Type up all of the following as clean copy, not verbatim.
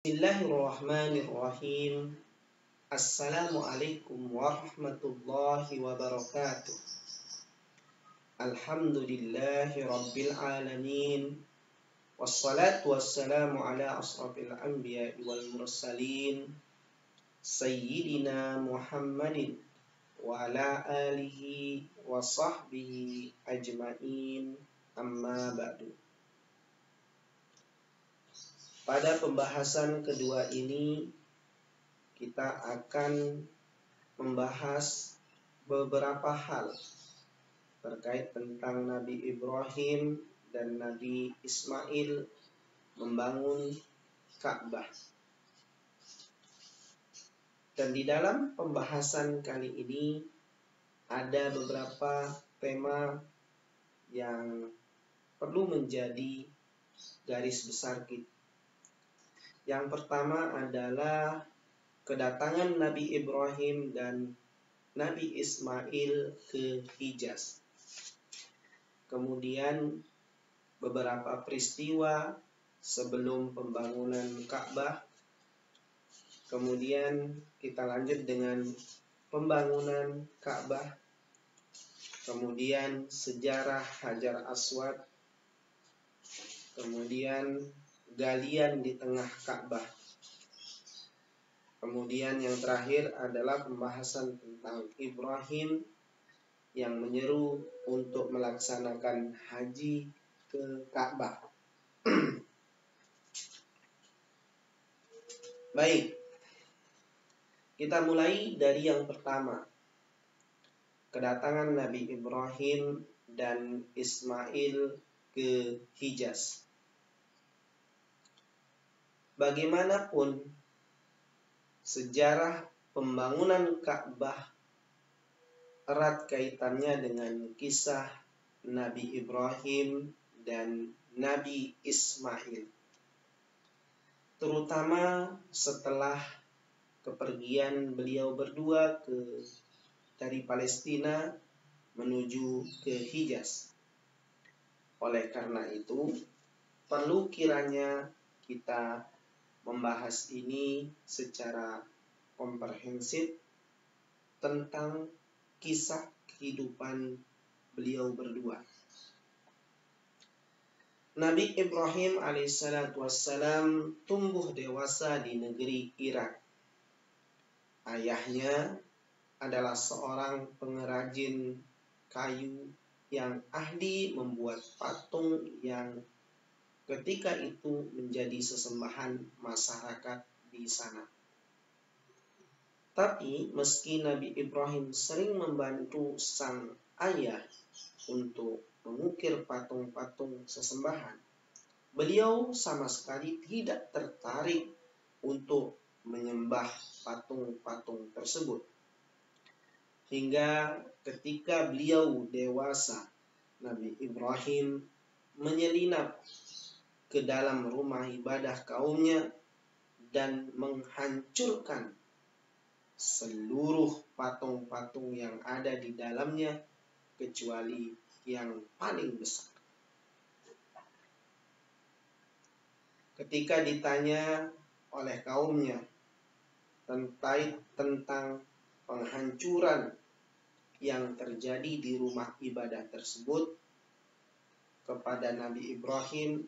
Bismillahirrahmanirrahim. Assalamualaikum warahmatullahi wabarakatuh. Alhamdulillahi rabbil alamin. Wassalatu wassalamu ala asrafil anbiya wal mursalin. Sayyidina Muhammadin wa ala alihi wa sahbihi ajma'in. Amma ba'du. Pada pembahasan kedua ini kita akan membahas beberapa hal terkait tentang Nabi Ibrahim dan Nabi Ismail membangun Ka'bah. Dan di dalam pembahasan kali ini ada beberapa tema yang perlu menjadi garis besar kita. Yang pertama adalah kedatangan Nabi Ibrahim dan Nabi Ismail ke Hijaz. Kemudian beberapa peristiwa sebelum pembangunan Ka'bah. Kemudian kita lanjut dengan pembangunan Ka'bah. Kemudian sejarah Hajar Aswad. Kemudian galian di tengah Ka'bah. Kemudian yang terakhir adalah pembahasan tentang Ibrahim yang menyeru untuk melaksanakan haji ke Ka'bah. Baik, kita mulai dari yang pertama. Kedatangan Nabi Ibrahim dan Ismail ke Hijaz. Bagaimanapun sejarah pembangunan Ka'bah erat kaitannya dengan kisah Nabi Ibrahim dan Nabi Ismail. Terutama setelah kepergian beliau berdua dari Palestina menuju ke Hijaz. Oleh karena itu, perlu kiranya kita membahas ini secara komprehensif tentang kisah kehidupan beliau berdua. Nabi Ibrahim alaihissalam tumbuh dewasa di negeri Irak. Ayahnya adalah seorang pengrajin kayu yang ahli membuat patung yang ketika itu menjadi sesembahan masyarakat di sana. Tapi meski Nabi Ibrahim sering membantu sang ayah untuk mengukir patung-patung sesembahan, beliau sama sekali tidak tertarik untuk menyembah patung-patung tersebut. Hingga ketika beliau dewasa, Nabi Ibrahim menyelinap ke dalam rumah ibadah kaumnya dan menghancurkan seluruh patung-patung yang ada di dalamnya kecuali yang paling besar. Ketika ditanya oleh kaumnya tentang penghancuran yang terjadi di rumah ibadah tersebut kepada Nabi Ibrahim,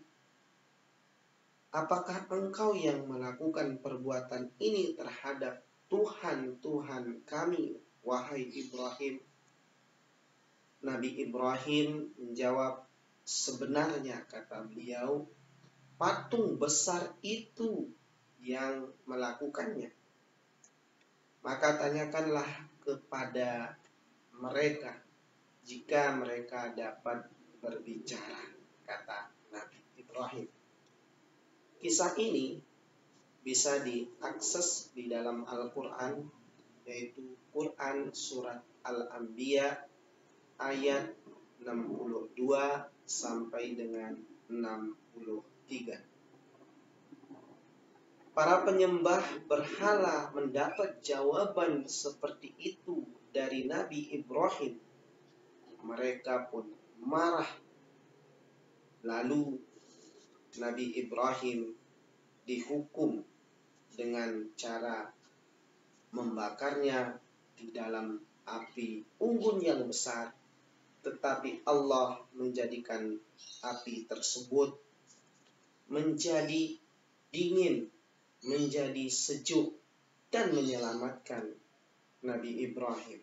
apakah engkau yang melakukan perbuatan ini terhadap Tuhan kami, wahai Ibrahim? Nabi Ibrahim menjawab, sebenarnya kata beliau, patung besar itu yang melakukannya. Maka tanyakanlah kepada mereka jika mereka dapat berbicara, kata Nabi Ibrahim. Kisah ini bisa diakses di dalam Al-Quran, yaitu Quran Surat Al-Anbiya ayat 62 sampai dengan 63. Para penyembah berhala mendapat jawaban seperti itu dari Nabi Ibrahim. Mereka pun marah. Lalu Nabi Ibrahim dihukum dengan cara membakarnya di dalam api unggun yang besar, tetapi Allah menjadikan api tersebut menjadi dingin, menjadi sejuk, dan menyelamatkan Nabi Ibrahim.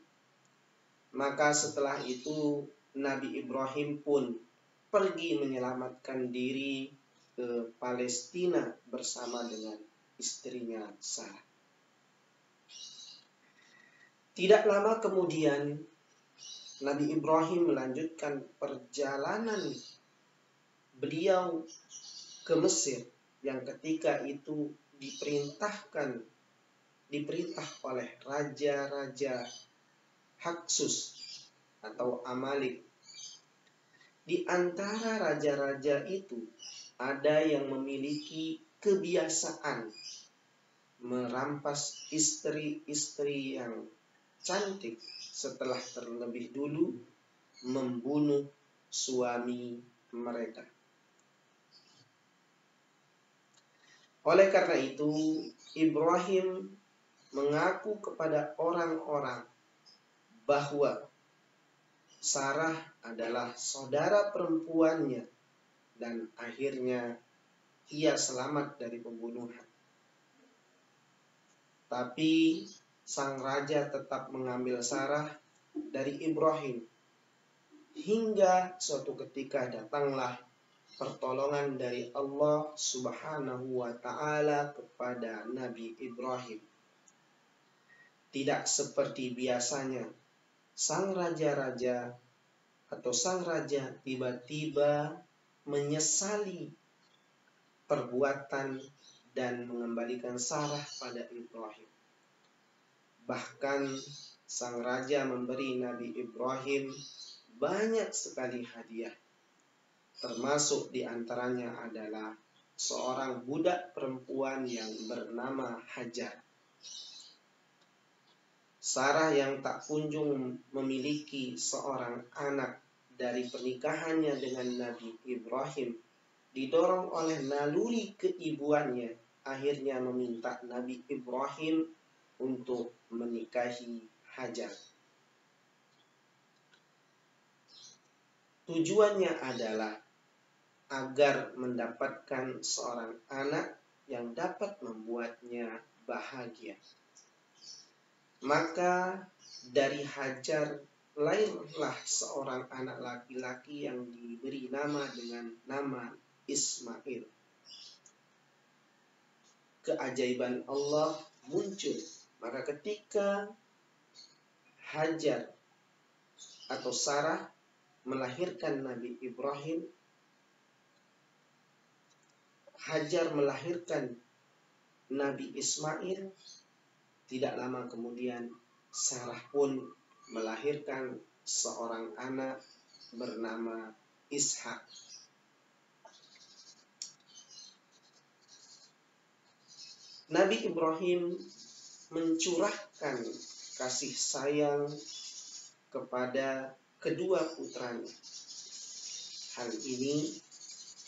Maka setelah itu Nabi Ibrahim pun pergi menyelamatkan diri ke Palestina bersama dengan istrinya Sarah. Tidak lama kemudian Nabi Ibrahim melanjutkan perjalanan beliau ke Mesir yang ketika itu diperintah oleh raja-raja Hyksos atau Amalek. Di antara raja-raja itu ada yang memiliki kebiasaan merampas istri-istri yang cantik setelah terlebih dulu membunuh suami mereka. Oleh karena itu, Ibrahim mengaku kepada orang-orang bahwa Sarah adalah saudara perempuannya dan akhirnya ia selamat dari pembunuhan. Tapi sang raja tetap mengambil Sarah dari Ibrahim hingga suatu ketika datanglah pertolongan dari Allah Subhanahu wa Ta'ala kepada Nabi Ibrahim. Tidak seperti biasanya, sang raja-raja atau sang raja tiba-tiba menyesali perbuatan dan mengembalikan Sarah pada Ibrahim. Bahkan sang raja memberi Nabi Ibrahim banyak sekali hadiah. Termasuk diantaranya adalah seorang budak perempuan yang bernama Hajar. Sarah yang tak kunjung memiliki seorang anak dari pernikahannya dengan Nabi Ibrahim, didorong oleh naluri keibuannya, akhirnya meminta Nabi Ibrahim untuk menikahi Hajar. Tujuannya adalah agar mendapatkan seorang anak yang dapat membuatnya bahagia. Maka dari Hajar lahirlah seorang anak laki-laki yang diberi nama dengan nama Ismail. Keajaiban Allah muncul. Maka ketika Hajar atau Sarah melahirkan Nabi Ibrahim, Hajar melahirkan Nabi Ismail. Tidak lama kemudian Sarah pun melahirkan seorang anak bernama Ishak. Nabi Ibrahim mencurahkan kasih sayang kepada kedua putranya. Hal ini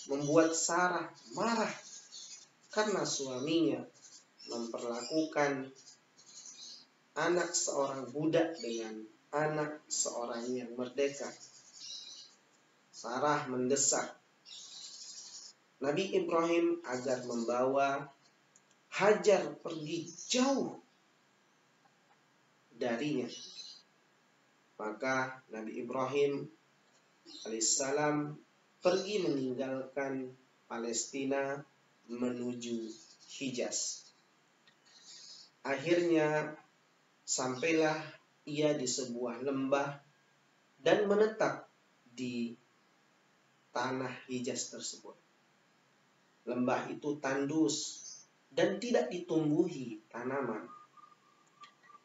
membuat Sarah marah karena suaminya memperlakukan anak seorang budak dengan anak seorang yang merdeka. Sarah mendesak Nabi Ibrahim agar membawa Hajar pergi jauh darinya. Maka Nabi Ibrahim alaihissalam pergi meninggalkan Palestina menuju Hijaz. Akhirnya sampailah ia di sebuah lembah dan menetap di tanah Hijaz tersebut. Lembah itu tandus dan tidak ditumbuhi tanaman.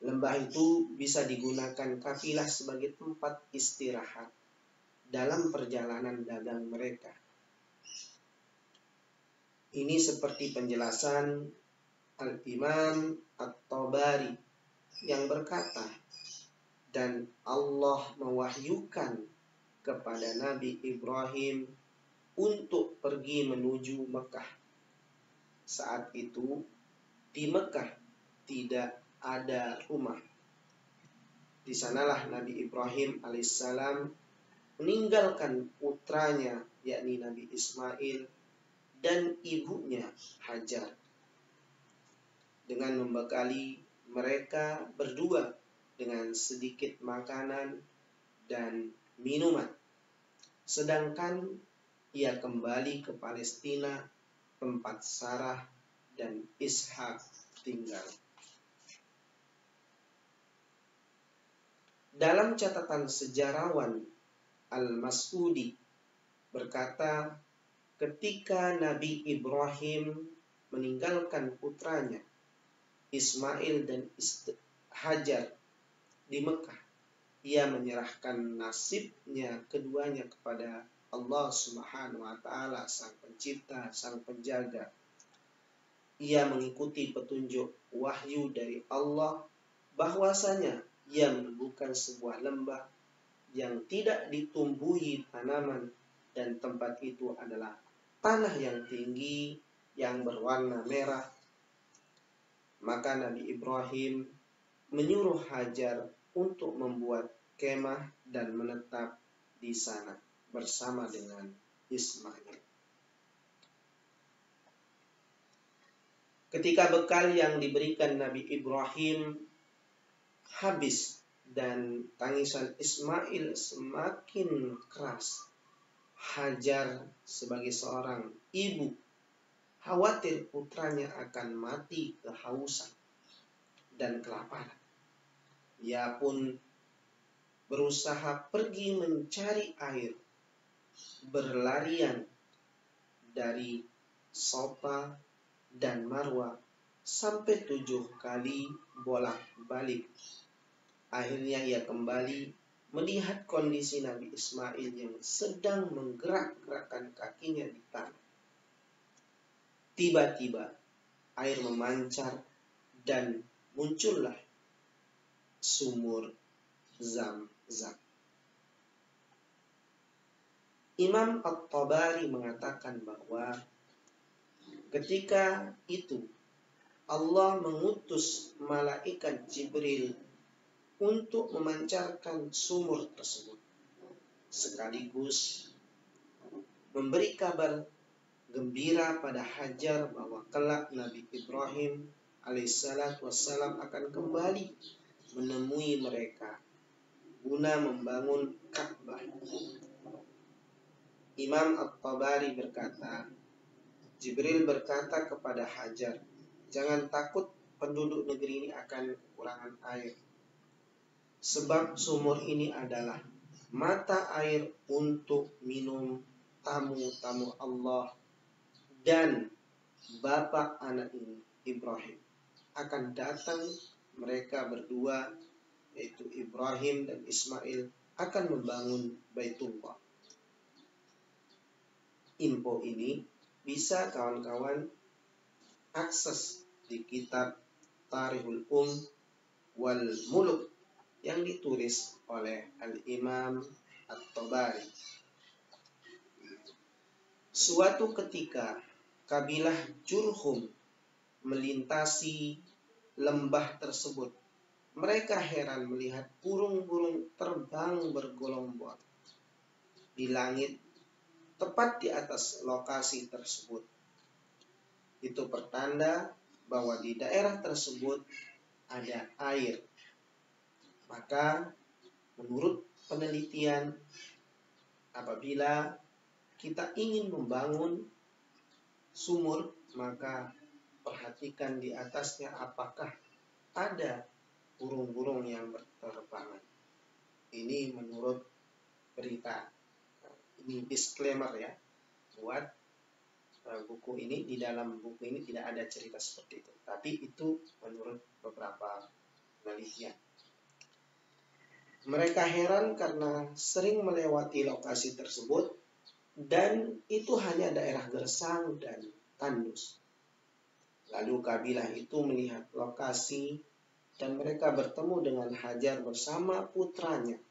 Lembah itu bisa digunakan kafilah sebagai tempat istirahat dalam perjalanan dagang mereka. Ini seperti penjelasan Al-Imam At-Tabari yang berkata, dan Allah mewahyukan kepada Nabi Ibrahim untuk pergi menuju Mekah. Saat itu di Mekah tidak ada rumah. Di sanalah Nabi Ibrahim alaihissalam meninggalkan putranya, yakni Nabi Ismail, dan ibunya Hajar, dengan membekali mereka berdua dengan sedikit makanan dan minuman. Sedangkan ia kembali ke Palestina, tempat Sarah dan Ishak tinggal. Dalam catatan sejarawan Al-Mas'udi berkata, ketika Nabi Ibrahim meninggalkan putranya Ismail dan Hajar di Mekah, ia menyerahkan nasibnya keduanya kepada Allah Subhanahu wa Ta'ala, Sang Pencipta, Sang Penjaga. Ia mengikuti petunjuk wahyu dari Allah bahwasanya ia menemukan sebuah lembah yang tidak ditumbuhi tanaman, dan tempat itu adalah tanah yang tinggi yang berwarna merah. Maka Nabi Ibrahim menyuruh Hajar untuk membuat kemah dan menetap di sana bersama dengan Ismail. Ketika bekal yang diberikan Nabi Ibrahim habis dan tangisan Ismail semakin keras, Hajar sebagai seorang ibu khawatir putranya akan mati kehausan dan kelaparan. Ia pun berusaha pergi mencari air, berlarian dari Safa dan Marwa sampai 7 kali bolak-balik. Akhirnya ia kembali melihat kondisi Nabi Ismail yang sedang menggerak-gerakkan kakinya di tanah. Tiba-tiba air memancar dan muncullah sumur Zam-Zam. Imam At-Tabari mengatakan bahwa ketika itu Allah mengutus malaikat Jibril untuk memancarkan sumur tersebut, sekaligus memberi kabar gembira pada Hajar bahwa kelak Nabi Ibrahim alaihissalatu wassalam akan kembali menemui mereka guna membangun Ka'bah. Imam At-Tabari berkata, Jibril berkata kepada Hajar, jangan takut penduduk negeri ini akan kekurangan air. Sebab sumur ini adalah mata air untuk minum tamu-tamu Allah dan bapak anak ini, Ibrahim. Akan datang mereka berdua, yaitu Ibrahim dan Ismail, akan membangun Baitullah. Info ini bisa kawan-kawan akses di kitab Tarikhul wal Muluk yang ditulis oleh Al-Imam At-Tabari. Suatu ketika kabilah Jurhum melintasi lembah tersebut. Mereka heran melihat burung-burung terbang bergelombang di langit tepat di atas lokasi tersebut. Itu pertanda bahwa di daerah tersebut ada air. Maka menurut penelitian, apabila kita ingin membangun sumur, maka perhatikan di atasnya apakah ada burung-burung yang berterbangan. Ini menurut berita. Ini disclaimer ya, buat buku ini. Di dalam buku ini tidak ada cerita seperti itu, tapi itu menurut beberapa penelitian. Mereka heran karena sering melewati lokasi tersebut dan itu hanya daerah gersang dan tandus. Lalu kabilah itu melihat lokasi dan mereka bertemu dengan Hajar bersama putranya.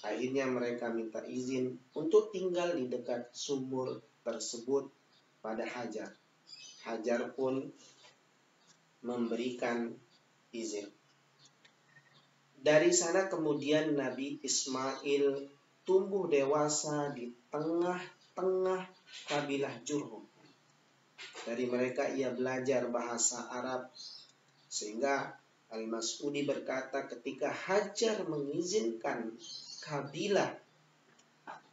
Akhirnya mereka minta izin untuk tinggal di dekat sumur tersebut pada Hajar. Hajar pun memberikan izin. Dari sana kemudian Nabi Ismail tumbuh dewasa di tengah-tengah kabilah Jurhum. Dari mereka ia belajar bahasa Arab, sehingga Al-Mas'udi berkata ketika Hajar mengizinkan kabilah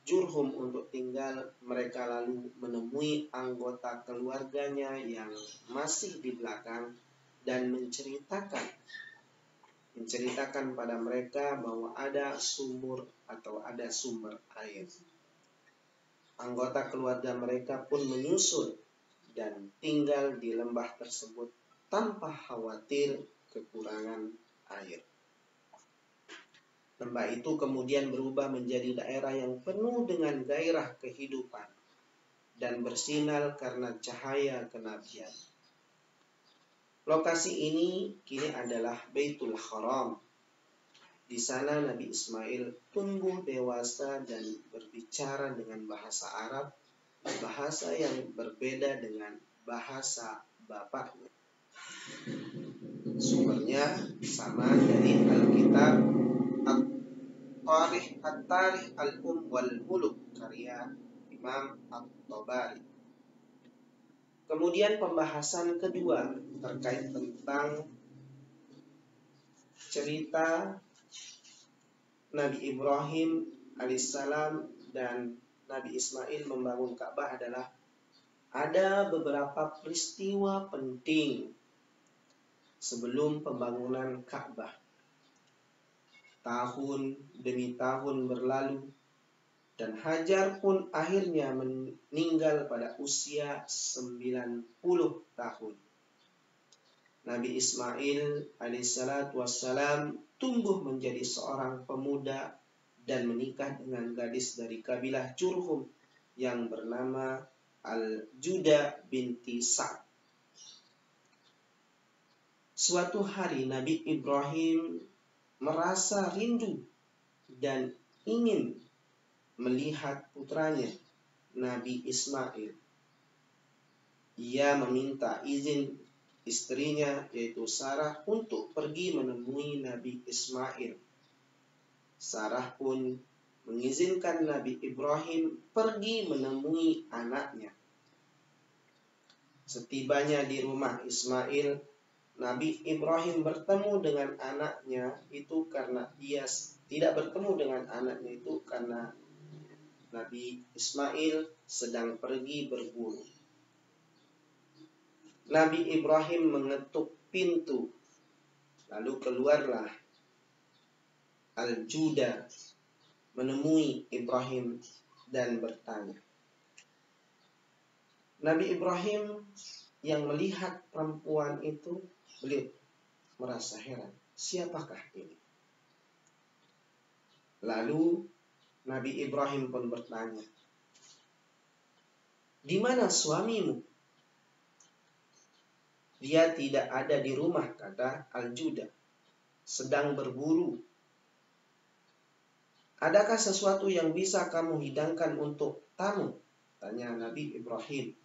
Jurhum untuk tinggal, mereka lalu menemui anggota keluarganya yang masih di belakang dan menceritakan pada mereka bahwa ada sumur atau ada sumber air. Anggota keluarga mereka pun menyusul dan tinggal di lembah tersebut tanpa khawatir kekurangan air. Lembah itu kemudian berubah menjadi daerah yang penuh dengan gairah kehidupan dan bersinar karena cahaya kenabian. Lokasi ini kini adalah Baitul Haram. Di sana Nabi Ismail tumbuh dewasa dan berbicara dengan bahasa Arab, bahasa yang berbeda dengan bahasa bapaknya. Sumbernya sama dari Alkitab At-Tarikh Al-Wal Muluk karya Imam At-Tabari. Kemudian pembahasan kedua terkait tentang cerita Nabi Ibrahim alaihissalam dan Nabi Ismail membangun Ka'bah adalah ada beberapa peristiwa penting sebelum pembangunan Ka'bah. Tahun demi tahun berlalu dan Hajar pun akhirnya meninggal pada usia 90 tahun. Nabi Ismail alaihissalatu wassalam tumbuh menjadi seorang pemuda dan menikah dengan gadis dari kabilah Jurhum yang bernama Al-Juda binti Sa'd. Suatu hari Nabi Ibrahim merasa rindu dan ingin melihat putranya Nabi Ismail. Ia meminta izin istrinya yaitu Sarah untuk pergi menemui Nabi Ismail. Sarah pun mengizinkan Nabi Ibrahim pergi menemui anaknya. Setibanya di rumah Ismail, Nabi Ibrahim bertemu dengan anaknya itu karena ia tidak bertemu dengan anaknya itu karena Nabi Ismail sedang pergi berburu. Nabi Ibrahim mengetuk pintu, lalu keluarlah Al-Juda menemui Ibrahim dan bertanya. Nabi Ibrahim yang melihat perempuan itu, beliau merasa heran, siapakah ini? Lalu Nabi Ibrahim pun bertanya, di mana suamimu? Dia tidak ada di rumah, kata Al-Juda, sedang berburu. Adakah sesuatu yang bisa kamu hidangkan untuk tamu? Tanya Nabi Ibrahim.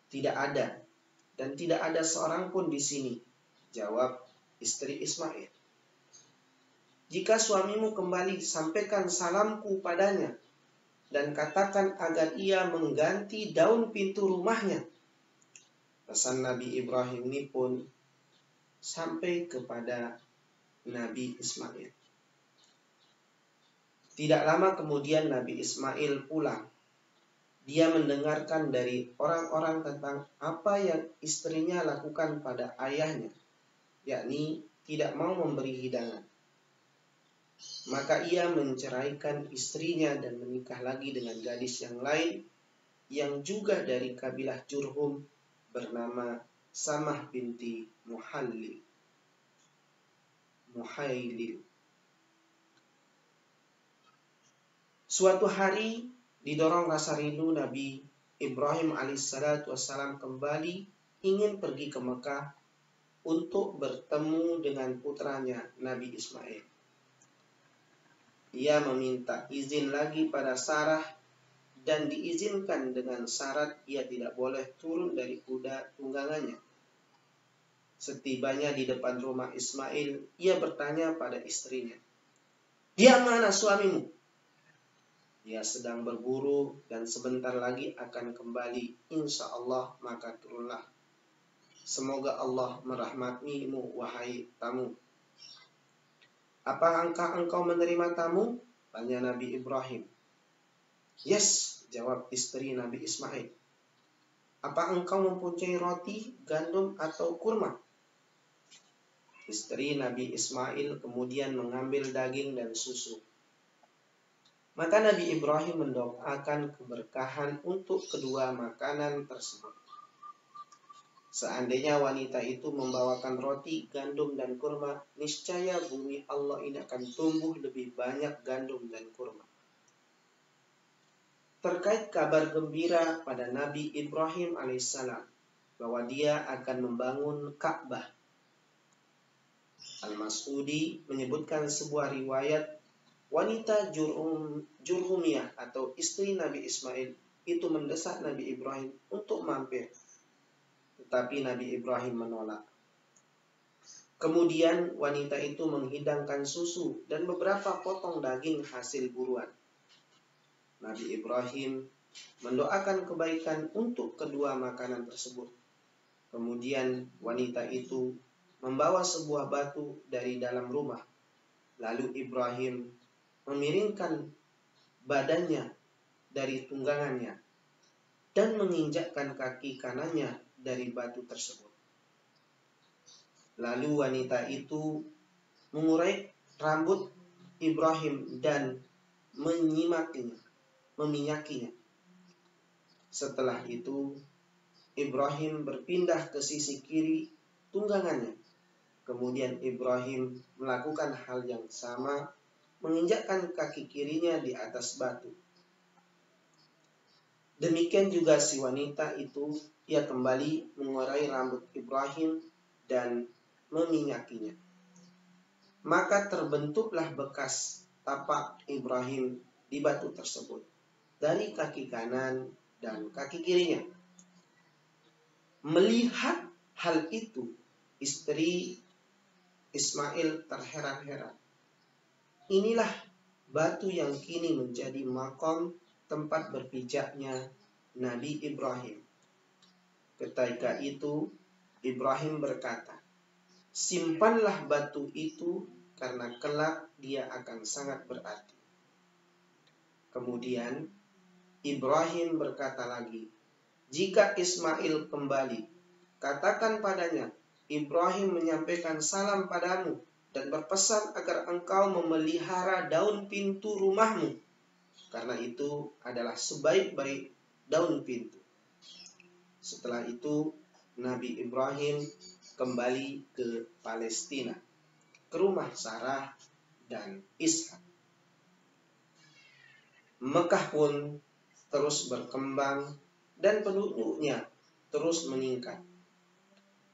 Tidak ada, dan tidak ada seorang pun di sini, jawab istri Ismail. Jika suamimu kembali, sampaikan salamku padanya dan katakan agar ia mengganti daun pintu rumahnya. Pesan Nabi Ibrahim ini pun sampai kepada Nabi Ismail. Tidak lama kemudian Nabi Ismail pulang. Dia mendengarkan dari orang-orang tentang apa yang istrinya lakukan pada ayahnya, yakni tidak mau memberi hidangan. Maka ia menceraikan istrinya dan menikah lagi dengan gadis yang lain yang juga dari kabilah Jurhum bernama Samah binti Muhailil. Suatu hari didorong rasa rindu, Nabi Ibrahim alaihissalatu wassalam kembali ingin pergi ke Mekah untuk bertemu dengan putranya Nabi Ismail. Ia meminta izin lagi pada Sarah dan diizinkan dengan syarat ia tidak boleh turun dari kuda tunggangannya. Setibanya di depan rumah Ismail, ia bertanya pada istrinya, "Di mana suamimu?" "Dia sedang berburu dan sebentar lagi akan kembali. Insya Allah maka turunlah. Semoga Allah merahmatimu, wahai tamu." "Apakah engkau menerima tamu?" tanya Nabi Ibrahim. "Yes," jawab istri Nabi Ismail. "Apa engkau mempunyai roti, gandum, atau kurma?" Istri Nabi Ismail kemudian mengambil daging dan susu. Maka Nabi Ibrahim mendoakan keberkahan untuk kedua makanan tersebut. Seandainya wanita itu membawakan roti, gandum, dan kurma, niscaya bumi Allah ini akan tumbuh lebih banyak gandum dan kurma. Terkait kabar gembira pada Nabi Ibrahim alaihissalam bahwa dia akan membangun Ka'bah, Al-Mas'udi menyebutkan sebuah riwayat wanita Jurhumiyah atau istri Nabi Ismail itu mendesak Nabi Ibrahim untuk mampir. Tetapi Nabi Ibrahim menolak. Kemudian wanita itu menghidangkan susu dan beberapa potong daging hasil buruan. Nabi Ibrahim mendoakan kebaikan untuk kedua makanan tersebut. Kemudian wanita itu membawa sebuah batu dari dalam rumah. Lalu Ibrahim memiringkan badannya dari tunggangannya dan menginjakkan kaki kanannya dari batu tersebut. Lalu wanita itu mengurai rambut Ibrahim dan meminyakinya. Setelah itu Ibrahim berpindah ke sisi kiri tunggangannya. Kemudian Ibrahim melakukan hal yang sama, menginjakkan kaki kirinya di atas batu. Demikian juga si wanita itu, ia kembali mengurai rambut Ibrahim dan meminyakinya. Maka terbentuklah bekas tapak Ibrahim di batu tersebut dari kaki kanan dan kaki kirinya. Melihat hal itu, istri Ismail terheran-heran. Inilah batu yang kini menjadi makom tempat berpijaknya Nabi Ibrahim. Ketika itu Ibrahim berkata, "Simpanlah batu itu karena kelak dia akan sangat berarti." Kemudian Ibrahim berkata lagi, "Jika Ismail kembali, katakan padanya, Ibrahim menyampaikan salam padamu dan berpesan agar engkau memelihara daun pintu rumahmu, karena itu adalah sebaik-baik daun pintu." Setelah itu Nabi Ibrahim kembali ke Palestina, ke rumah Sarah dan Ishak. Mekah pun terus berkembang dan penduduknya terus meningkat.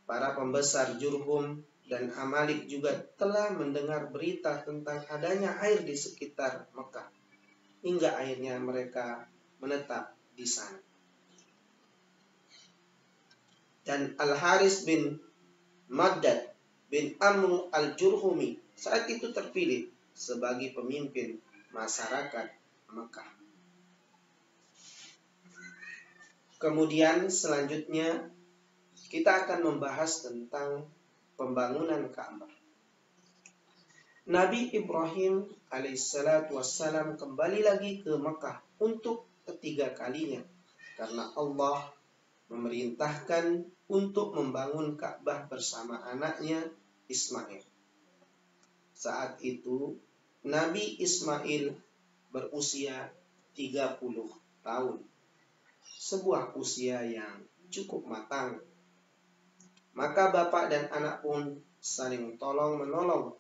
Para pembesar Jurhum dan Amalik juga telah mendengar berita tentang adanya air di sekitar Mekah, hingga akhirnya mereka menetap di sana. Dan Al-Haris bin Maddad bin Amr al-Jurhumi saat itu terpilih sebagai pemimpin masyarakat Mekah. Kemudian selanjutnya kita akan membahas tentang pembangunan Ka'bah. Nabi Ibrahim alaihissalatu wassalam kembali lagi ke Mekah untuk ketiga kalinya karena Allah memerintahkan untuk membangun Ka'bah bersama anaknya Ismail. Saat itu Nabi Ismail berusia 30 tahun. Sebuah usia yang cukup matang. Maka bapak dan anak pun saling tolong-menolong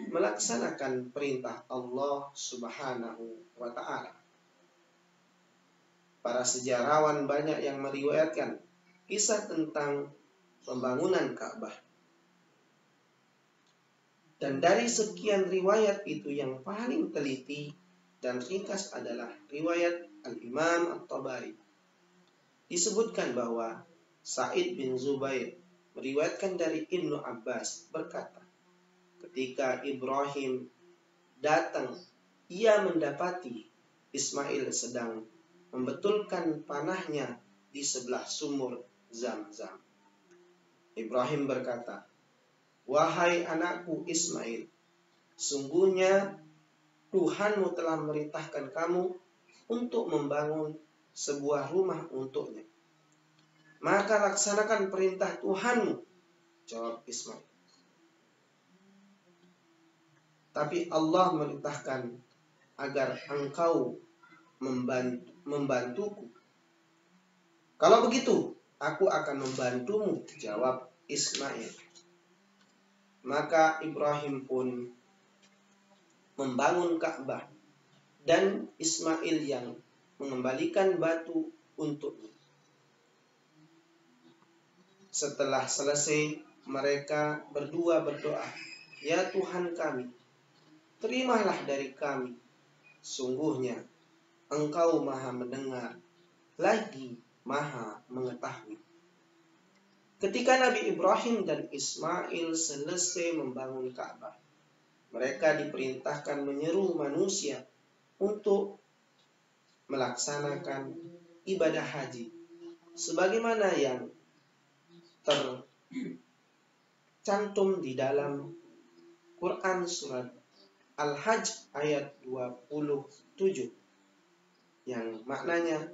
melaksanakan perintah Allah Subhanahu wa ta'ala. Para sejarawan banyak yang meriwayatkan kisah tentang pembangunan Ka'bah. Dan dari sekian riwayat itu yang paling teliti dan ringkas adalah riwayat Al-Imam At-Tabari. Disebutkan bahwa Sa'id bin Zubair meriwayatkan dari Ibnu Abbas berkata, ketika Ibrahim datang, ia mendapati Ismail sedang membetulkan panahnya di sebelah sumur Zam-Zam. Ibrahim berkata, "Wahai anakku Ismail, sungguhnya Tuhanmu telah memerintahkan kamu untuk membangun sebuah rumah untuknya. Maka laksanakan perintah Tuhanmu," jawab Ismail. "Tapi Allah memerintahkan agar engkau membantuku." "Kalau begitu, aku akan membantumu," jawab Ismail. Maka Ibrahim pun membangun Ka'bah dan Ismail yang mengembalikan batu untuknya. Setelah selesai, mereka berdua berdoa, "Ya Tuhan kami, terimalah dari kami. Sungguhnya Engkau Maha Mendengar, lagi Maha Mengetahui." Ketika Nabi Ibrahim dan Ismail selesai membangun Ka'bah, mereka diperintahkan menyeru manusia untuk melaksanakan ibadah haji sebagaimana yang tercantum di dalam Quran surat Al-Hajj ayat 27 yang maknanya,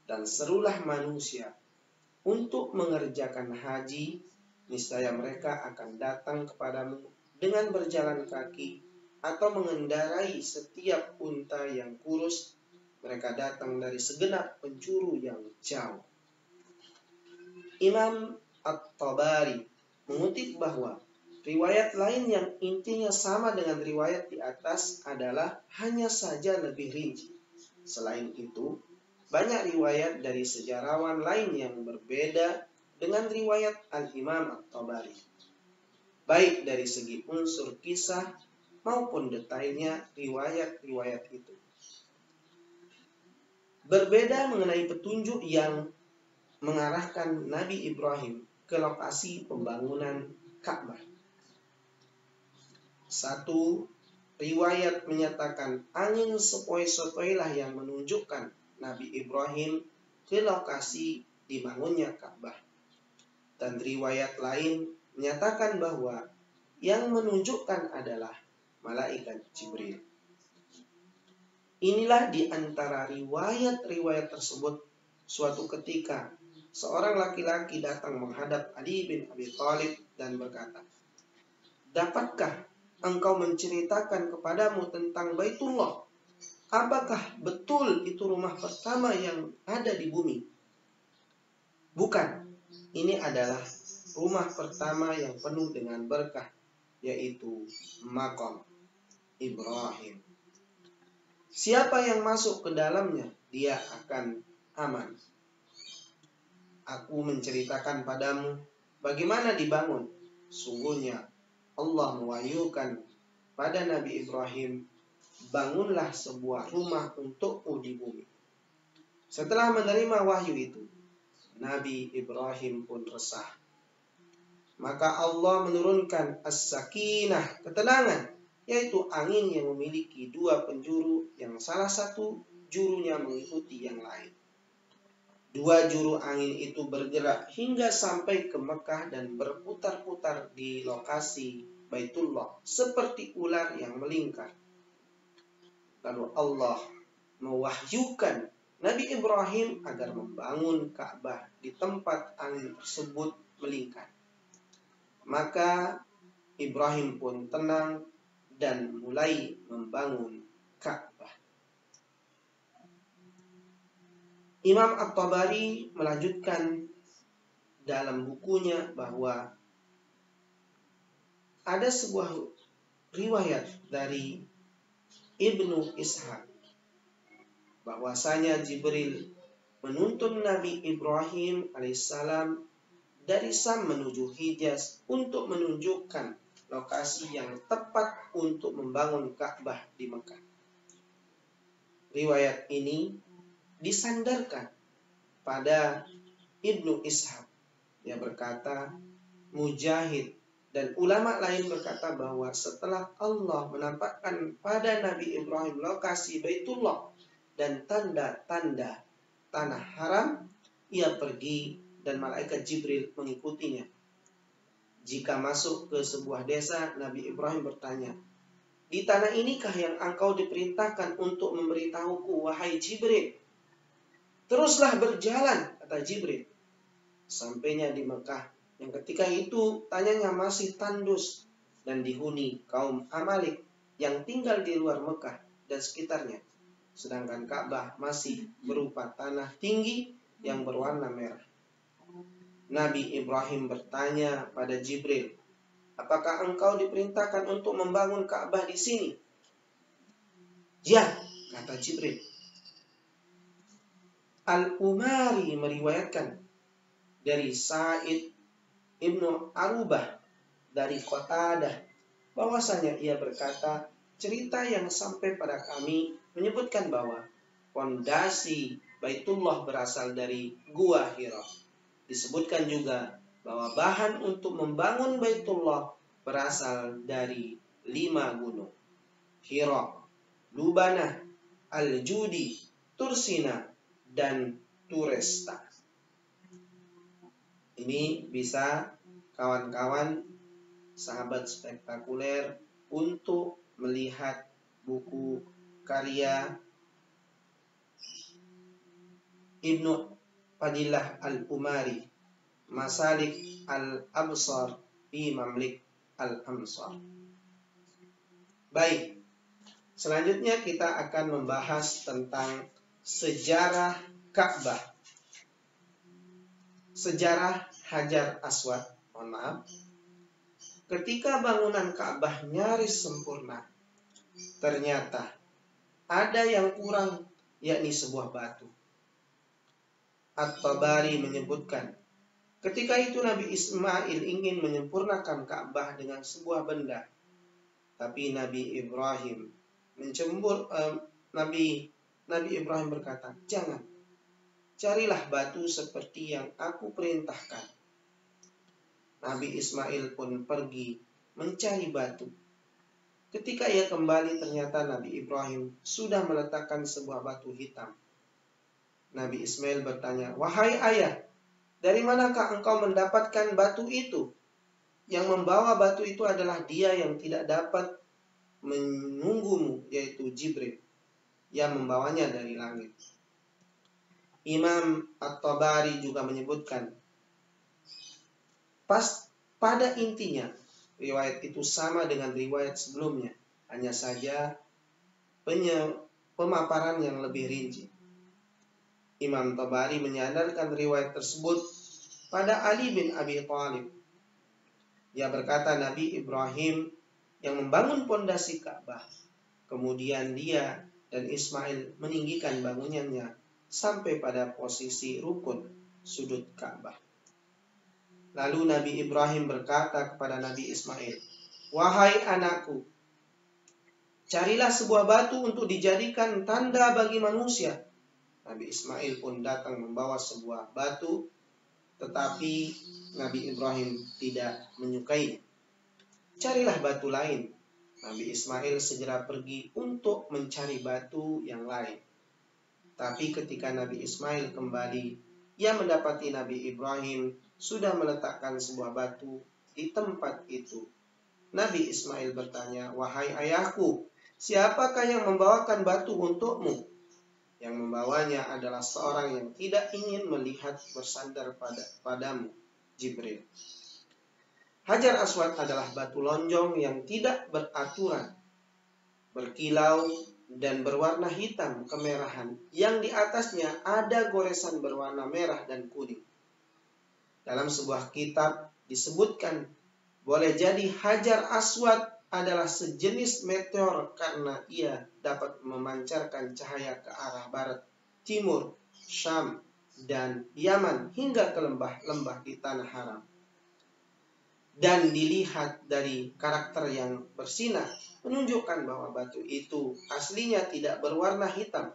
"Dan serulah manusia untuk mengerjakan haji, niscaya mereka akan datang kepadamu dengan berjalan kaki atau mengendarai setiap unta yang kurus. Mereka datang dari segenap penjuru yang jauh." Imam At-Tabari mengutip bahwa riwayat lain yang intinya sama dengan riwayat di atas adalah hanya saja lebih rinci. Selain itu, banyak riwayat dari sejarawan lain yang berbeda dengan riwayat Al-Imam At-Tabari, baik dari segi unsur kisah maupun detailnya riwayat-riwayat itu. Berbeda mengenai petunjuk yang mengarahkan Nabi Ibrahim ke lokasi pembangunan Ka'bah. Satu riwayat menyatakan angin sepoi-sepoi lah yang menunjukkan Nabi Ibrahim ke lokasi dibangunnya Ka'bah. Dan riwayat lain menyatakan bahwa yang menunjukkan adalah malaikat Jibril. Inilah di antara riwayat-riwayat tersebut, suatu ketika seorang laki-laki datang menghadap Ali bin Abi Thalib dan berkata, "Dapatkah engkau menceritakan kepadamu tentang Baitullah? Apakah betul itu rumah pertama yang ada di bumi?" "Bukan, ini adalah rumah pertama yang penuh dengan berkah, yaitu Maqam Ibrahim. Siapa yang masuk ke dalamnya, dia akan aman. Aku menceritakan padamu bagaimana dibangun. Sungguhnya Allah mewahyukan pada Nabi Ibrahim, bangunlah sebuah rumah untukmu di bumi." Setelah menerima wahyu itu, Nabi Ibrahim pun resah. Maka Allah menurunkan as-sakinah, ketenangan, yaitu angin yang memiliki dua penjuru yang salah satu jurunya mengikuti yang lain. Dua juru angin itu bergerak hingga sampai ke Mekah dan berputar-putar di lokasi Baitullah seperti ular yang melingkar. Lalu Allah mewahyukan Nabi Ibrahim agar membangun Ka'bah di tempat angin tersebut melingkar. Maka Ibrahim pun tenang dan mulai membangun Ka'bah. Imam At-Tabari melanjutkan dalam bukunya bahwa ada sebuah riwayat dari Ibnu Ishaq bahwasanya Jibril menuntun Nabi Ibrahim alaihissalam dari Sam menuju Hijaz untuk menunjukkan lokasi yang tepat untuk membangun Ka'bah di Mekah. Riwayat ini disandarkan pada Ibnu Ishaq Dia berkata, Mujahid dan ulama lain berkata bahwa setelah Allah menampakkan pada Nabi Ibrahim lokasi Baitullah dan tanda-tanda tanah haram, ia pergi dan malaikat Jibril mengikutinya. Jika masuk ke sebuah desa, Nabi Ibrahim bertanya, di tanah inikah yang engkau diperintahkan untuk memberitahuku, wahai Jibril? Teruslah berjalan, kata Jibril. Sampainya di Mekah, yang ketika itu tanahnya masih tandus dan dihuni kaum Amalek yang tinggal di luar Mekah dan sekitarnya. Sedangkan Ka'bah masih berupa tanah tinggi yang berwarna merah. Nabi Ibrahim bertanya pada Jibril, apakah engkau diperintahkan untuk membangun Ka'bah di sini? Ya, kata Jibril. Al-Umari meriwayatkan dari Sa'id Ibnu Arubah dari Qatadah bahwasanya ia berkata, cerita yang sampai pada kami menyebutkan bahwa fondasi Baitullah berasal dari Gua Hira. Disebutkan juga bahwa bahan untuk membangun Baitullah berasal dari 5 gunung: Hira, Lubanah, Al-Judi, Tursina, dan Turesta. Ini bisa kawan-kawan sahabat spektakuler untuk melihat buku karya Ibnu Fadilah Al-Umari, Masalik Al-Absar fi Mamlik Al-Amsar. Baik, selanjutnya kita akan membahas tentang sejarah Ka'bah. Sejarah Hajar Aswad. Mohon maaf. Ketika bangunan Ka'bah nyaris sempurna, ternyata ada yang kurang, yakni sebuah batu. At-Tabari menyebutkan, ketika itu Nabi Ismail ingin menyempurnakan Ka'bah dengan sebuah benda, tapi Nabi Ibrahim Nabi Ibrahim berkata, jangan, carilah batu seperti yang aku perintahkan. Nabi Ismail pun pergi mencari batu. Ketika ia kembali, ternyata Nabi Ibrahim sudah meletakkan sebuah batu hitam. Nabi Ismail bertanya, wahai ayah, dari manakah engkau mendapatkan batu itu? Yang membawa batu itu adalah dia yang tidak dapat menunggumu, yaitu Jibril, yang membawanya dari langit. Imam At-Tabari juga menyebutkan, pada intinya, riwayat itu sama dengan riwayat sebelumnya, hanya saja pemaparan yang lebih rinci. Imam Tabari menyandarkan riwayat tersebut pada Ali bin Abi Thalib. Ia berkata Nabi Ibrahim yang membangun pondasi Ka'bah. Kemudian dia dan Ismail meninggikan bangunannya sampai pada posisi rukun sudut Ka'bah. Lalu Nabi Ibrahim berkata kepada Nabi Ismail, wahai anakku, carilah sebuah batu untuk dijadikan tanda bagi manusia. Nabi Ismail pun datang membawa sebuah batu, tetapi Nabi Ibrahim tidak menyukainya. Carilah batu lain. Nabi Ismail segera pergi untuk mencari batu yang lain. Tapi ketika Nabi Ismail kembali, ia mendapati Nabi Ibrahim sudah meletakkan sebuah batu di tempat itu. Nabi Ismail bertanya, wahai ayahku, siapakah yang membawakan batu untukmu? Yang membawanya adalah seorang yang tidak ingin melihat bersandar padamu, Jibril. Hajar Aswad adalah batu lonjong yang tidak beraturan, berkilau dan berwarna hitam kemerahan, yang di atasnya ada goresan berwarna merah dan kuning. Dalam sebuah kitab disebutkan, boleh jadi Hajar Aswad adalah sejenis meteor karena ia dapat memancarkan cahaya ke arah barat, timur, Syam, dan Yaman hingga ke lembah-lembah di tanah haram. Dan dilihat dari karakter yang bersinar, menunjukkan bahwa batu itu aslinya tidak berwarna hitam.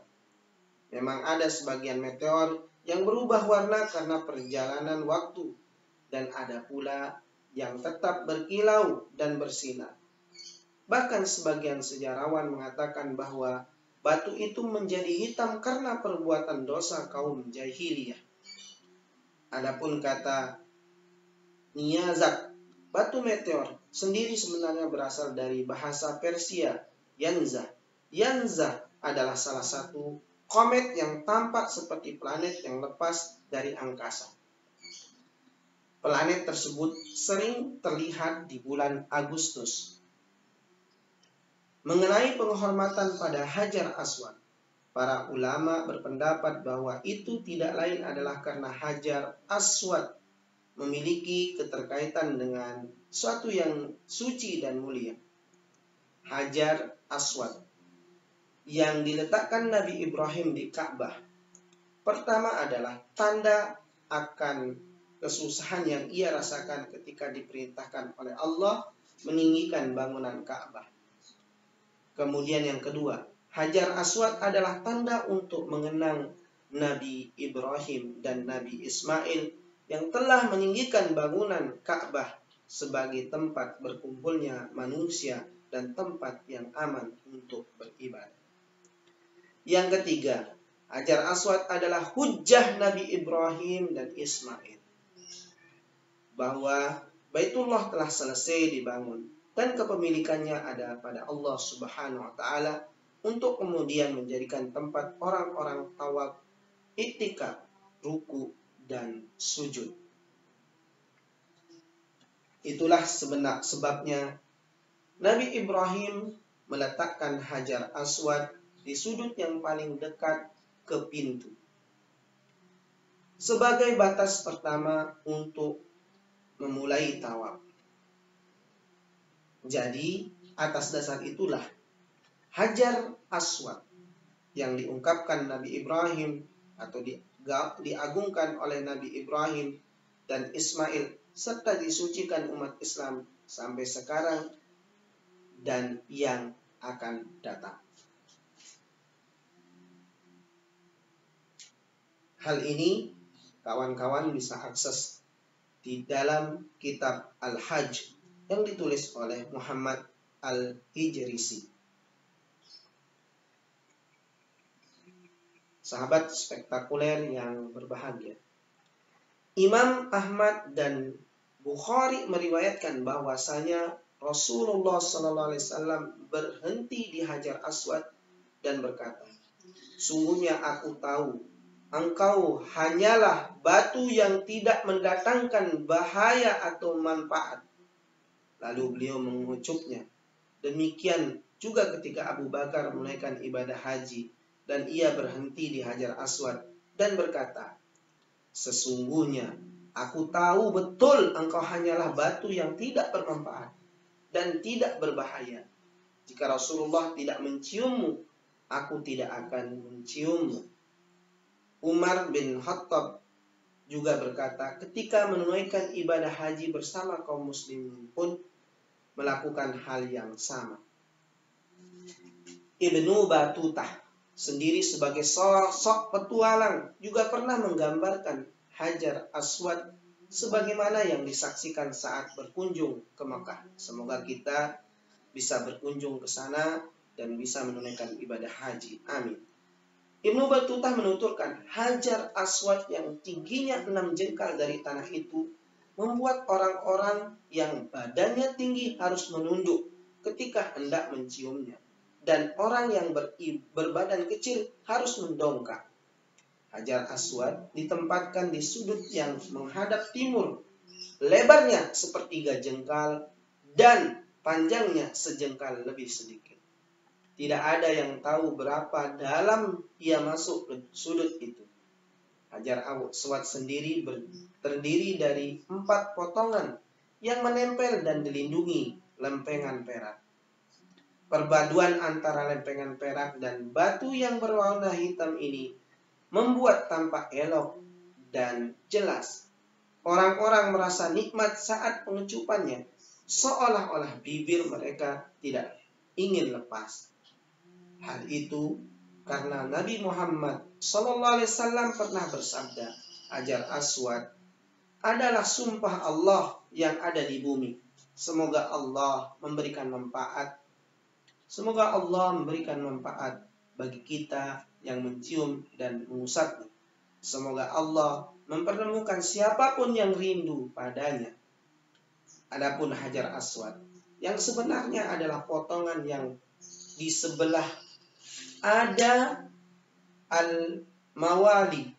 Memang ada sebagian meteor yang berubah warna karena perjalanan waktu, dan ada pula yang tetap berkilau dan bersinar. Bahkan sebagian sejarawan mengatakan bahwa batu itu menjadi hitam karena perbuatan dosa kaum jahiliyah. Adapun kata Niyazak, batu meteor, sendiri sebenarnya berasal dari bahasa Persia, Yanza. Yanza adalah salah satu komet yang tampak seperti planet yang lepas dari angkasa. Planet tersebut sering terlihat di bulan Agustus. Mengenai penghormatan pada Hajar Aswad, para ulama berpendapat bahwa itu tidak lain adalah karena Hajar Aswad memiliki keterkaitan dengan suatu yang suci dan mulia. Hajar Aswad yang diletakkan Nabi Ibrahim di Ka'bah, pertama adalah tanda akan kesusahan yang ia rasakan ketika diperintahkan oleh Allah meninggikan bangunan Ka'bah. Kemudian yang kedua, Hajar Aswad adalah tanda untuk mengenang Nabi Ibrahim dan Nabi Ismail yang telah meninggikan bangunan Ka'bah sebagai tempat berkumpulnya manusia dan tempat yang aman untuk beribadah. Yang ketiga, Hajar Aswad adalah hujjah Nabi Ibrahim dan Ismail bahwa Baitullah telah selesai dibangun dan kepemilikannya ada pada Allah Subhanahu wa taala untuk kemudian menjadikan tempat orang-orang tawaf, iktikaf, ruku dan sujud. Itulah sebabnya Nabi Ibrahim meletakkan Hajar Aswad di sudut yang paling dekat ke pintu sebagai batas pertama untuk memulai tawaf. Jadi, atas dasar itulah Hajar Aswad yang diungkapkan Nabi Ibrahim atau diagungkan oleh Nabi Ibrahim dan Ismail serta disucikan umat Islam sampai sekarang dan yang akan datang. Hal ini kawan-kawan bisa akses di dalam kitab Al-Hajj yang ditulis oleh Muhammad Al-Hijrisi. Sahabat spektakuler yang berbahagia, Imam Ahmad dan Bukhari meriwayatkan bahwasanya Rasulullah SAW berhenti di Hajar Aswad dan berkata, "Sungguhnya aku tahu engkau hanyalah batu yang tidak mendatangkan bahaya atau manfaat." Lalu beliau mengucapnya. Demikian juga ketika Abu Bakar menunaikan ibadah haji dan ia berhenti di Hajar Aswad dan berkata, "Sesungguhnya aku tahu betul engkau hanyalah batu yang tidak bermanfaat dan tidak berbahaya. Jika Rasulullah tidak menciummu, aku tidak akan menciummu." Umar bin Khattab juga berkata, ketika menunaikan ibadah haji bersama kaum muslimin pun melakukan hal yang sama. Ibnu Batutah sendiri sebagai sosok petualang juga pernah menggambarkan Hajar Aswad sebagaimana yang disaksikan saat berkunjung ke Mekah. Semoga kita bisa berkunjung ke sana dan bisa menunaikan ibadah haji. Amin. Ibnu Batutah menuturkan, Hajar Aswad yang tingginya 6 jengkal dari tanah itu membuat orang-orang yang badannya tinggi harus menunduk ketika hendak menciumnya, dan orang yang berbadan kecil harus mendongak. Hajar Aswad ditempatkan di sudut yang menghadap timur, lebarnya sepertiga jengkal dan panjangnya sejengkal lebih sedikit. Tidak ada yang tahu berapa dalam ia masuk ke sudut itu. Hajar Aswad sendiri terdiri dari 4 potongan yang menempel dan dilindungi lempengan perak. Perpaduan antara lempengan perak dan batu yang berwarna hitam ini membuat tampak elok dan jelas. Orang-orang merasa nikmat saat pengecupannya, seolah-olah bibir mereka tidak ingin lepas. Hal itu karena Nabi Muhammad SAW pernah bersabda, Hajar Aswad adalah sumpah Allah yang ada di bumi. Semoga Allah memberikan manfaat. Semoga Allah memberikan manfaat bagi kita yang mencium dan mengusapnya. Semoga Allah mempertemukan siapapun yang rindu padanya. Adapun Hajar Aswad, yang sebenarnya adalah potongan yang di sebelah ada al-mawali,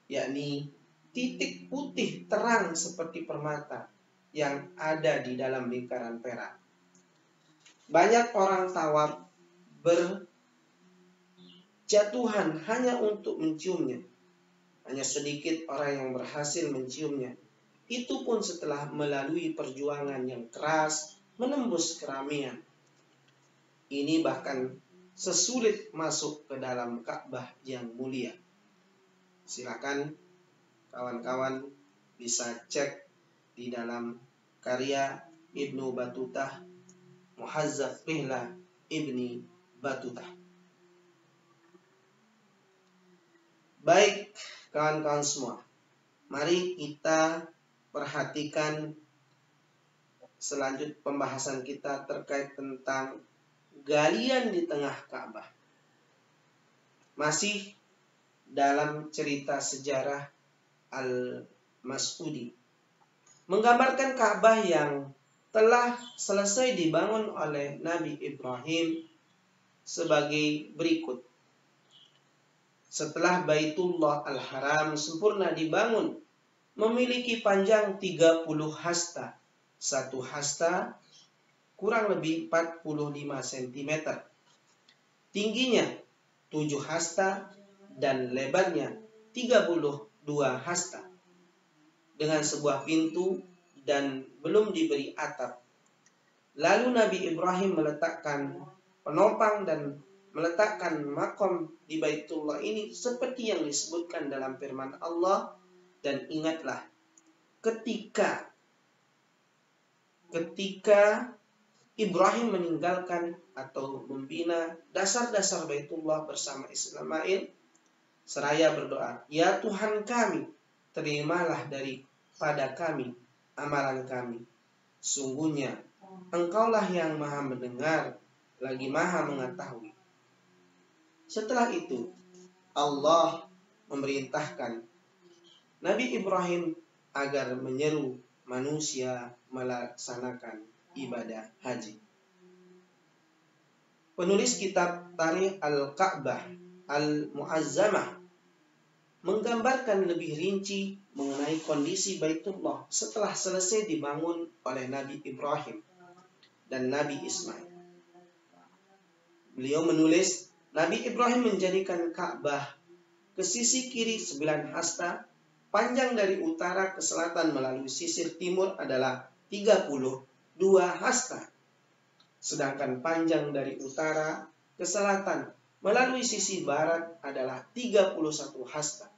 yakni titik putih terang seperti permata yang ada di dalam lingkaran perak. Banyak orang tawaf berjatuhan hanya untuk menciumnya. Hanya sedikit orang yang berhasil menciumnya. Itu pun setelah melalui perjuangan yang keras menembus keramaian. Ini bahkan sesulit masuk ke dalam Ka'bah yang mulia. Silakan kawan-kawan bisa cek di dalam karya Ibnu Batutah, Muhazzab Rihlah Ibni Batutah. Baik kawan-kawan semua, mari kita perhatikan selanjut pembahasan kita terkait tentang galian di tengah Ka'bah. Masih dalam cerita sejarah Al-Mas'udi, menggambarkan Ka'bah yang telah selesai dibangun oleh Nabi Ibrahim sebagai berikut. Setelah Baitullah Al-Haram sempurna dibangun, memiliki panjang 30 hasta. Satu hasta kurang lebih 45 cm. Tingginya 7 hasta dan lebarnya 32 hasta. Dengan sebuah pintu dan belum diberi atap. Lalu Nabi Ibrahim meletakkan penopang dan meletakkan makom di Baitullah ini seperti yang disebutkan dalam firman Allah. Dan ingatlah ketika Ibrahim meninggalkan atau membina dasar-dasar Baitullah bersama Ismail, seraya berdoa, "Ya Tuhan kami, terimalah daripada kami amalan kami. Sungguhnya Engkaulah yang Maha mendengar lagi Maha mengetahui." Setelah itu Allah memerintahkan Nabi Ibrahim agar menyeru manusia melaksanakan ibadah haji. Penulis kitab Tarikh Al-Ka'bah Al-Mu'azzamah menggambarkan lebih rinci mengenai kondisi Baitullah setelah selesai dibangun oleh Nabi Ibrahim dan Nabi Ismail. Beliau menulis, Nabi Ibrahim menjadikan Ka'bah ke sisi kiri 9 hasta, panjang dari utara ke selatan melalui sisir timur adalah 32 hasta. Sedangkan panjang dari utara ke selatan melalui sisi barat adalah 31 hasta.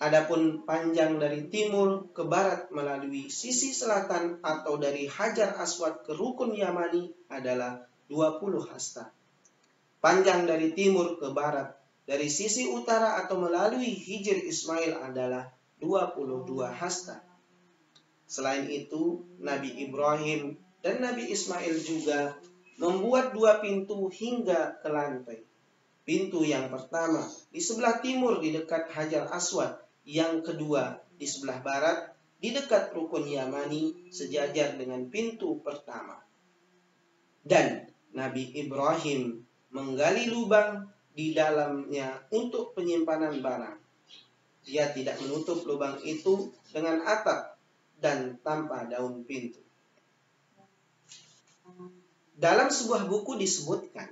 Adapun panjang dari timur ke barat melalui sisi selatan atau dari Hajar Aswad ke Rukun Yamani adalah 20 hasta. Panjang dari timur ke barat dari sisi utara atau melalui Hijr Ismail adalah 22 hasta. Selain itu, Nabi Ibrahim dan Nabi Ismail juga membuat 2 pintu hingga ke lantai. Pintu yang pertama di sebelah timur di dekat Hajar Aswad, yang kedua di sebelah barat di dekat Rukun Yamani sejajar dengan pintu pertama. Dan Nabi Ibrahim menggali lubang di dalamnya untuk penyimpanan barang. Dia tidak menutup lubang itu dengan atap dan tanpa daun pintu. Dalam sebuah buku disebutkan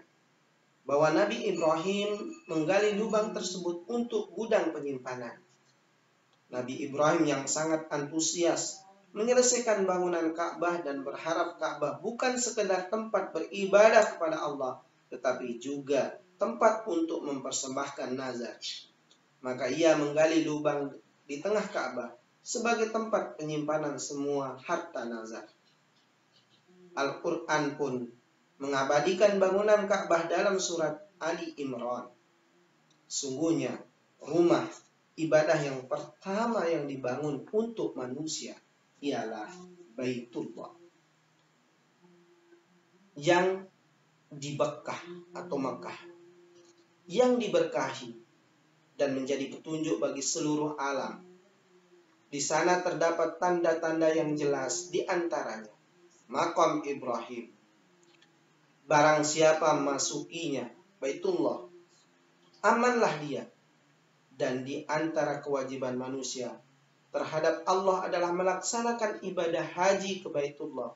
bahwa Nabi Ibrahim menggali lubang tersebut untuk gudang penyimpanan. Nabi Ibrahim yang sangat antusias menyelesaikan bangunan Ka'bah dan berharap Ka'bah bukan sekedar tempat beribadah kepada Allah, tetapi juga tempat untuk mempersembahkan nazar. Maka ia menggali lubang di tengah Ka'bah sebagai tempat penyimpanan semua harta nazar. Al-Quran pun mengabadikan bangunan Ka'bah dalam surat Ali Imran. Sungguhnya rumah ibadah yang pertama yang dibangun untuk manusia ialah Baitullah yang di Mekah atau Mekah, yang diberkahi dan menjadi petunjuk bagi seluruh alam. Di sana terdapat tanda-tanda yang jelas, di antaranya Maqam Ibrahim. Barang siapa masukinya Baitullah, amanlah dia. Dan di antara kewajiban manusia terhadap Allah adalah melaksanakan ibadah haji ke Baitullah,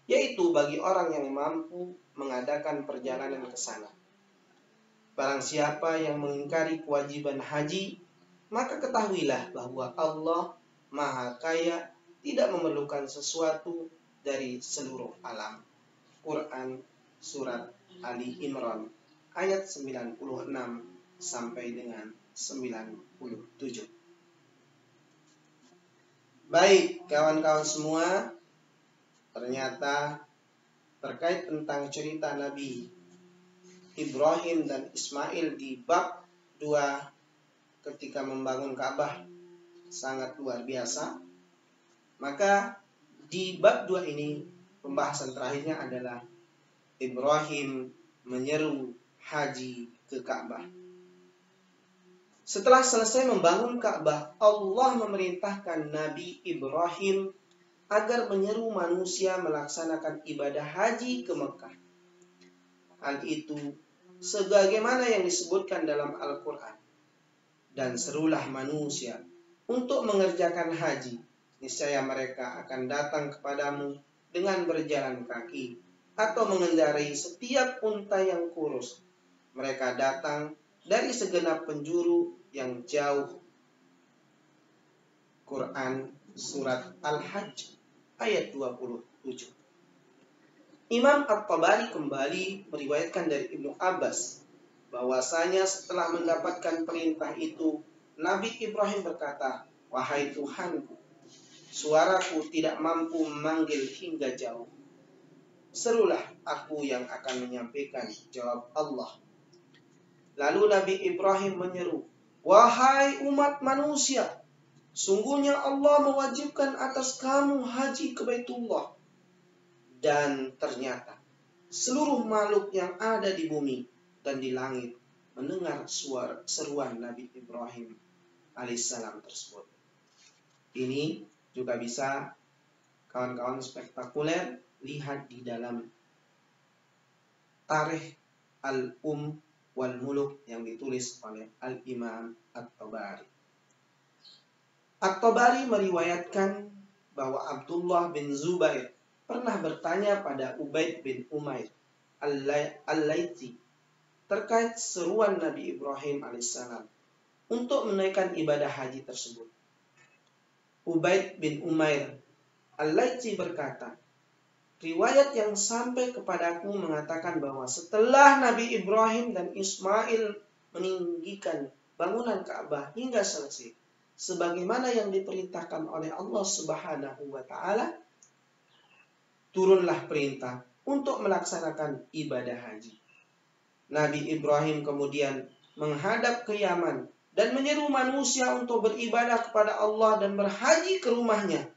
yaitu bagi orang yang mampu mengadakan perjalanan ke sana. Barang siapa yang mengingkari kewajiban haji, maka ketahuilah bahwa Allah Maha Kaya, tidak memerlukan sesuatu dari seluruh alam. Quran Surat Ali Imran ayat 96 sampai dengan 97. Baik, kawan-kawan semua, ternyata terkait tentang cerita Nabi Ibrahim dan Ismail di bab 2 ketika membangun Ka'bah sangat luar biasa. Maka di bab 2 ini pembahasan terakhirnya adalah Ibrahim menyeru haji ke Ka'bah. Setelah selesai membangun Ka'bah, Allah memerintahkan Nabi Ibrahim agar menyeru manusia melaksanakan ibadah haji ke Mekah. Hal itu sebagaimana yang disebutkan dalam Al-Quran. Dan serulah manusia untuk mengerjakan haji, niscaya mereka akan datang kepadamu dengan berjalan kaki atau mengendarai setiap unta yang kurus. Mereka datang dari segenap penjuru yang jauh. Quran Surat Al-Hajj ayat 27. Imam At-Tabari kembali meriwayatkan dari Ibnu Abbas bahwasanya setelah mendapatkan perintah itu, Nabi Ibrahim berkata, "Wahai Tuhanku, suaraku tidak mampu memanggil hingga jauh. Serulah aku yang akan menyampaikan," jawab Allah. Lalu Nabi Ibrahim menyeru, "Wahai umat manusia, sungguhnya Allah mewajibkan atas kamu haji ke Baitullah." Dan ternyata seluruh makhluk yang ada di bumi dan di langit mendengar seruan Nabi Ibrahim alaihissalam tersebut. Ini juga bisa kawan-kawan spektakuler lihat di dalam Tarikh wal Muluk yang ditulis oleh Al-Imam At-Tabari. At-Tabari meriwayatkan bahwa Abdullah bin Zubair pernah bertanya pada Ubaid bin Umair Al-Laitsi terkait seruan Nabi Ibrahim alaihissalam untuk menaikkan ibadah haji tersebut. Ubaid bin Umair Al-Laitsi berkata, "Riwayat yang sampai kepadaku mengatakan bahwa setelah Nabi Ibrahim dan Ismail meninggikan bangunan Ka'bah hingga selesai, sebagaimana yang diperintahkan oleh Allah Subhanahu wa Ta'ala, turunlah perintah untuk melaksanakan ibadah haji. Nabi Ibrahim kemudian menghadap ke Yaman dan menyeru manusia untuk beribadah kepada Allah dan berhaji ke rumahnya.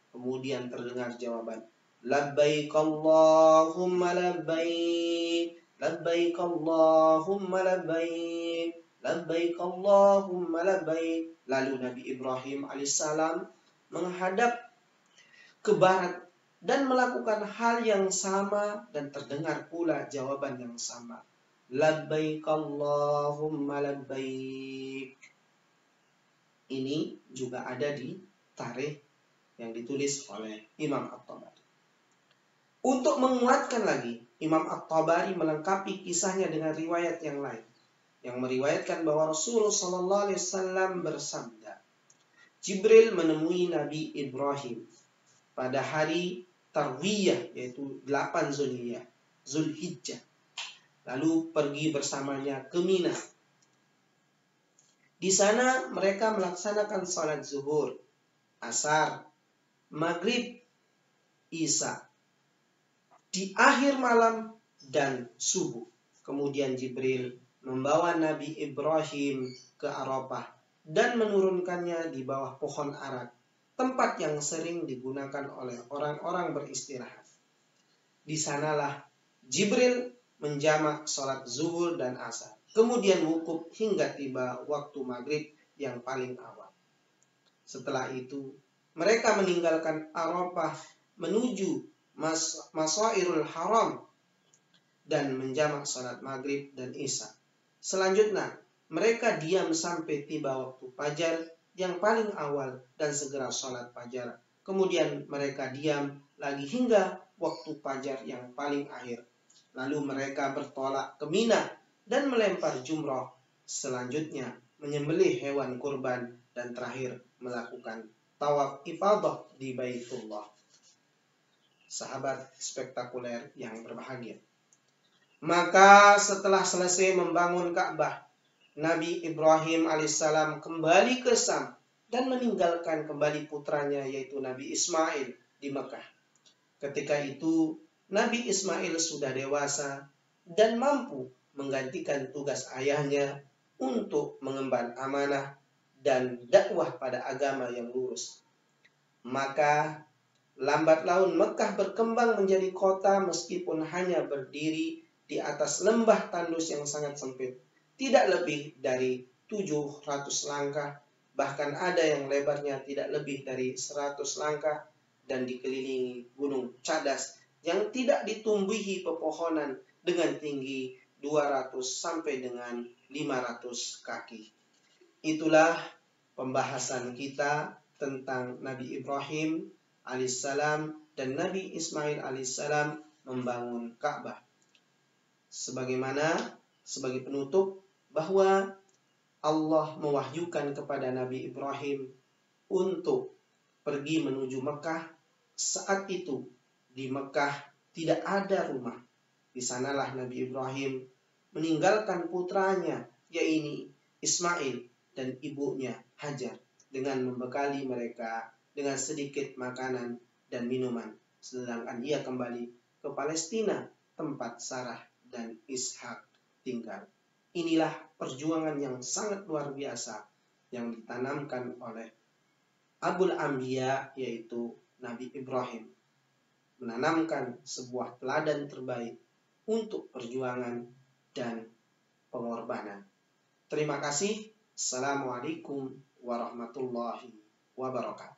Kemudian terdengar jawaban, labbaik Allahumma labbaik, labbaik Allahumma labbaik, labbaik Allahumma labbaik." Lalu Nabi Ibrahim alaihissalam menghadap ke barat dan melakukan hal yang sama dan terdengar pula jawaban yang sama, labbaik Allahumma labbaik. Ini juga ada di Tarikh yang ditulis oleh Imam At-Tabari. Untuk menguatkan lagi, Imam At-Tabari melengkapi kisahnya dengan riwayat yang lain yang meriwayatkan bahwa Rasulullah SAW bersabda, Jibril menemui Nabi Ibrahim pada hari Tarwiyah, yaitu 8 Zulhijjah. Lalu pergi bersamanya ke Mina. Di sana mereka melaksanakan salat zuhur, asar, maghrib, isya, di akhir malam dan subuh. Kemudian Jibril membawa Nabi Ibrahim ke Arafah dan menurunkannya di bawah pohon ara, tempat yang sering digunakan oleh orang-orang beristirahat. Di sanalah Jibril menjamak sholat zuhur dan asar, kemudian wukuf hingga tiba waktu maghrib yang paling awal. Setelah itu, mereka meninggalkan Arafah menuju Masyairul Haram dan menjamak sholat maghrib dan isya. Selanjutnya, mereka diam sampai tiba waktu fajar yang paling awal dan segera sholat fajar. Kemudian mereka diam lagi hingga waktu fajar yang paling akhir. Lalu mereka bertolak ke Mina dan melempar jumrah. Selanjutnya menyembelih hewan kurban dan terakhir melakukan tawaf ifadah di Baitullah. Sahabat spektakuler yang berbahagia. Maka setelah selesai membangun Ka'bah, Nabi Ibrahim alaihissalam kembali ke Sam dan meninggalkan kembali putranya yaitu Nabi Ismail di Mekah. Ketika itu Nabi Ismail sudah dewasa dan mampu menggantikan tugas ayahnya untuk mengemban amanah dan dakwah pada agama yang lurus. Maka lambat laun Mekah berkembang menjadi kota meskipun hanya berdiri di atas lembah tandus yang sangat sempit, tidak lebih dari 700 langkah, bahkan ada yang lebarnya tidak lebih dari 100 langkah, dan dikelilingi gunung cadas yang tidak ditumbuhi pepohonan dengan tinggi 200 sampai dengan 500 kaki. Itulah pembahasan kita tentang Nabi Ibrahim alaihissalam dan Nabi Ismail alaihissalam membangun Ka'bah. Sebagai penutup bahwa Allah mewahyukan kepada Nabi Ibrahim untuk pergi menuju Mekah. Saat itu di Mekah tidak ada rumah. Di sanalah Nabi Ibrahim meninggalkan putranya yaitu Ismail dan ibunya Hajar dengan membekali mereka dengan sedikit makanan dan minuman. Sedangkan ia kembali ke Palestina tempat Sarah dan Ishak tinggal. Inilah perjuangan yang sangat luar biasa yang ditanamkan oleh Abul Anbiya yaitu Nabi Ibrahim. Menanamkan sebuah teladan terbaik untuk perjuangan dan pengorbanan. Terima kasih. Assalamualaikum warahmatullahi wabarakatuh.